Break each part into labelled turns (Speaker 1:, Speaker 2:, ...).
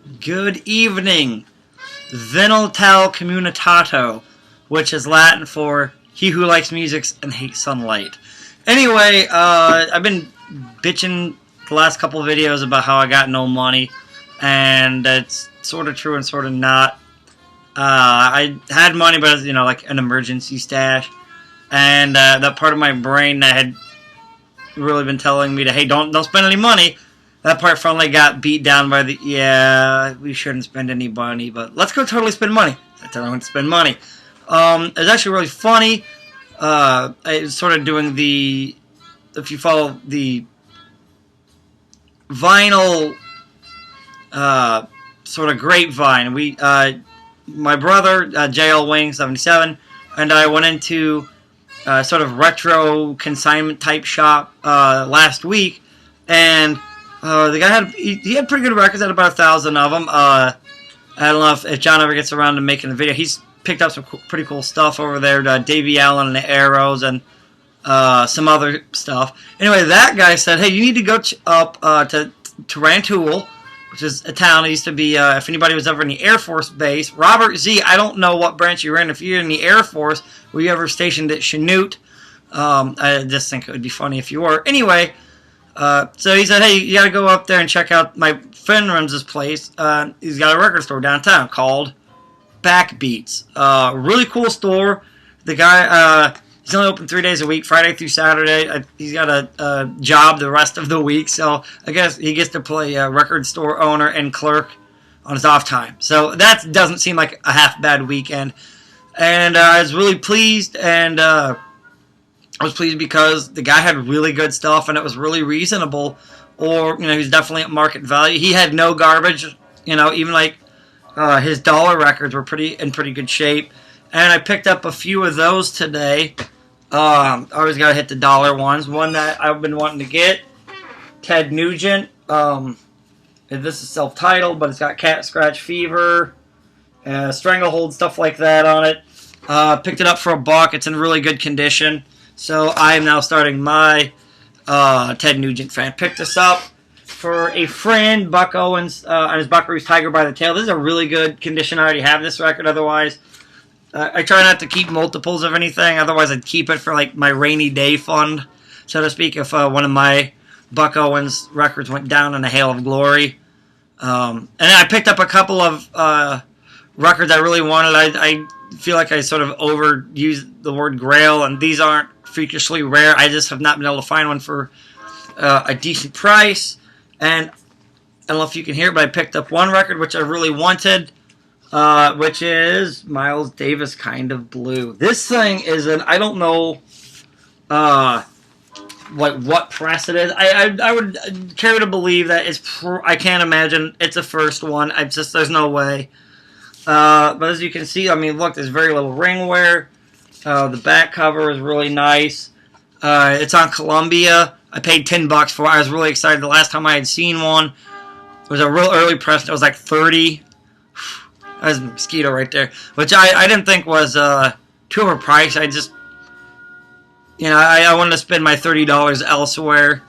Speaker 1: Good evening. Venal tal communitato, which is Latin for he who likes music and hates sunlight. Anyway, I've been bitching the last couple of videos about how I got no money, and it's sort of true and sort of not. I had money, but it was, like an emergency stash, and that part of my brain that had really been telling me to, hey, don't spend any money. That part finally got beat down by yeah, we shouldn't spend any money, but let's go totally spend money. I said I want to spend money. It was actually really funny. I was sort of doing if you follow the vinyl sort of grapevine, my brother, JL Wing 77, and I went into sort of retro consignment type shop last week, and the guy he had pretty good records, had about 1,000 of them. I don't know if John ever gets around to making a video. He's picked up some pretty cool stuff over there, Davey Allen and the Arrows and some other stuff. Anyway, that guy said, hey, you need to go up to Rantoul, which is a town that used to be, if anybody was ever in the Air Force Base. Robert Z., I don't know what branch you were in. If you're in the Air Force, were you ever stationed at Chanute? I just think it would be funny if you were. Anyway, so he said, hey, you got to go up there and check out my friend runs this place. He's got a record store downtown called Backbeats. Really cool store. The guy, he's only open 3 days a week, Friday through Saturday. He's got a job the rest of the week, so I guess he gets to play record store owner and clerk on his off time. So that doesn't seem like a half bad weekend. And I was really pleased, and I was pleased because the guy had really good stuff, and it was really reasonable. Or, he's definitely at market value. He had no garbage, even like his dollar records were in pretty good shape. And I picked up a few of those today. I always got to hit the dollar ones. One that I've been wanting to get, Ted Nugent. This is self-titled, but it's got Cat Scratch Fever, Stranglehold, stuff like that on it. Picked it up for $1. It's in really good condition. So I am now starting my Ted Nugent fan. Picked this up for a friend, Buck Owens, on his Buckaroos Tiger by the Tail. This is a really good condition. I already have this record. Otherwise, I try not to keep multiples of anything. Otherwise, I'd keep it for like my rainy day fund, so to speak, if one of my Buck Owens records went down in a hail of glory. And then I picked up a couple of records I really wanted. I feel like I sort of overused the word grail, and these aren't freakishly rare. I just have not been able to find one for a decent price. And I don't know if you can hear it, but I picked up one record which I really wanted, which is Miles Davis, Kind of Blue. This thing is I don't know what press it is. I would care to believe that I can't imagine it's a first one. There's no way. But as you can see, look, there's very little ring wear. The back cover is really nice. It's on Columbia. I paid $10 for it. I was really excited. The last time I had seen one, it was a real early press. It was like 30. That was a mosquito right there. Which I didn't think was too overpriced. I just, I wanted to spend my $30 elsewhere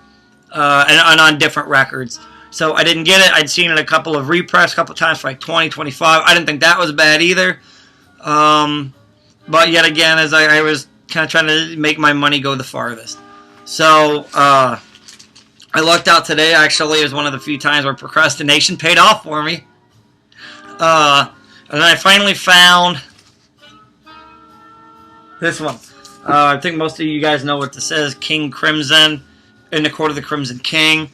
Speaker 1: and on different records. So I didn't get it. I'd seen it a couple of repress, a couple of times for like 20, 25. I didn't think that was bad either. But yet again, as I was kind of trying to make my money go the farthest. So I lucked out today. Actually, it was one of the few times where procrastination paid off for me. And then I finally found this one. I think most of you guys know what this is. King Crimson, in the Court of the Crimson King.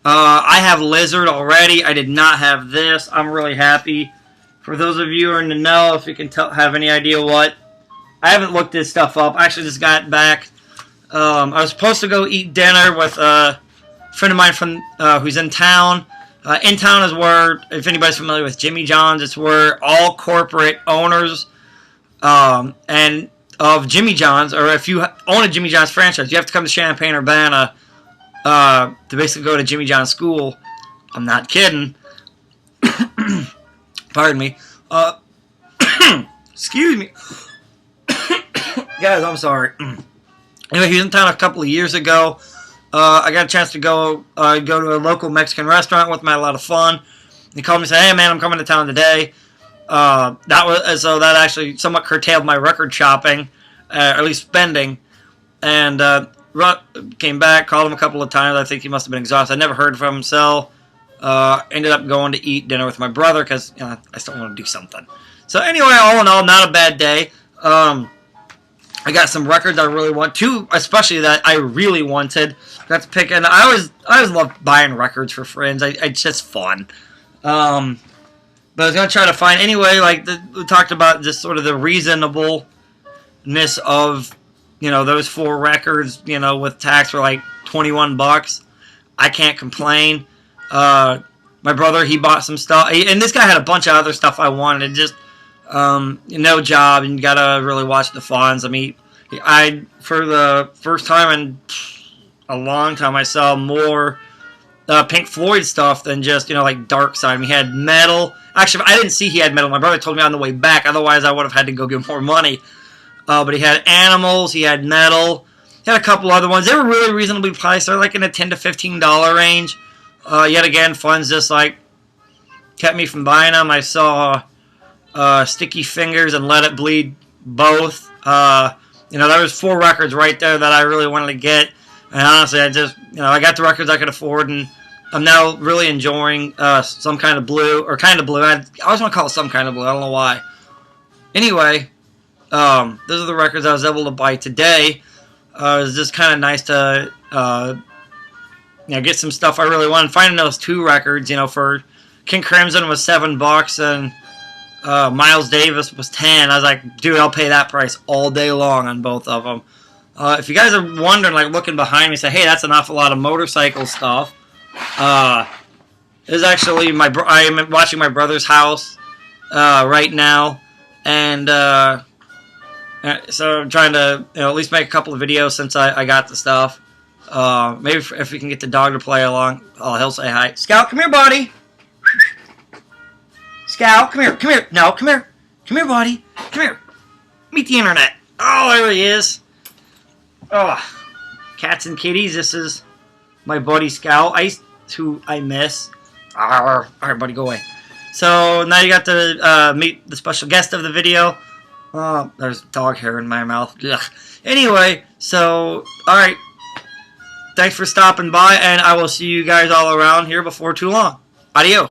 Speaker 1: I have Lizard already. I did not have this. I'm really happy. For those of you who are in the know, if you can have any idea what. I haven't looked this stuff up. I actually just got back. I was supposed to go eat dinner with a friend of mine from who's in town. In town is where, if anybody's familiar with Jimmy John's, it's where all corporate owners and of Jimmy John's, or if you own a Jimmy John's franchise, you have to come to Champaign-Urbana to basically go to Jimmy John's school. I'm not kidding. Pardon me. Excuse me. Guys, I'm sorry. Anyway, he was in town a couple of years ago. I got a chance to go to a local Mexican restaurant with him. I had a lot of fun. He called me and said, "Hey man, I'm coming to town today." That actually somewhat curtailed my record shopping, or at least spending. And came back, called him a couple of times. I think he must have been exhausted. I never heard from him, so ended up going to eat dinner with my brother because I still want to do something. So anyway, all in all, not a bad day. I got some records I really want, two especially that I really wanted. Got to pick, and I always love buying records for friends. It's just fun. But I was gonna try to find anyway. Like we talked about, just sort of the reasonableness of those 4 records. With tax for like $21. I can't complain. My brother, he bought some stuff, and this guy had a bunch of other stuff I wanted. Just no job, and you gotta really watch the funds. I mean, for the first time in a long time, I saw more Pink Floyd stuff than just like Dark Side. I mean, he had metal. Actually, I didn't see he had metal. My brother told me on the way back. Otherwise, I would have had to go give more money. But he had Animals. He had metal. He had a couple other ones. They were really reasonably priced. They're like in the $10 to $15 range. Yet again, funds just like kept me from buying them. I saw Sticky Fingers and Let It Bleed both. There was 4 records right there that I really wanted to get. And honestly, I just, I got the records I could afford, and I'm now really enjoying Some Kind of Blue, or Kind of Blue. I always want to call it Some Kind of Blue. I don't know why. Anyway, those are the records I was able to buy today. It was just kind of nice to, get some stuff I really wanted. Finding those 2 records, for King Crimson was $7, and Miles Davis was $10. I was like, dude, I'll pay that price all day long on both of them. If you guys are wondering, like looking behind me, say, hey, that's an awful lot of motorcycle stuff. This is actually I am watching my brother's house right now, and so I'm trying to at least make a couple of videos since I got the stuff. Maybe if we can get the dog to play along, he'll say hi. Scout, come here, buddy. Scout, come here. No, come here, buddy. Come here. Meet the internet. Oh, there he is. Oh, cats and kitties. This is my buddy Scout, who I miss. All right, buddy, go away. So now you got to meet the special guest of the video. Oh, there's dog hair in my mouth. Ugh. Anyway, so all right. Thanks for stopping by, and I will see you guys all around here before too long. Adios.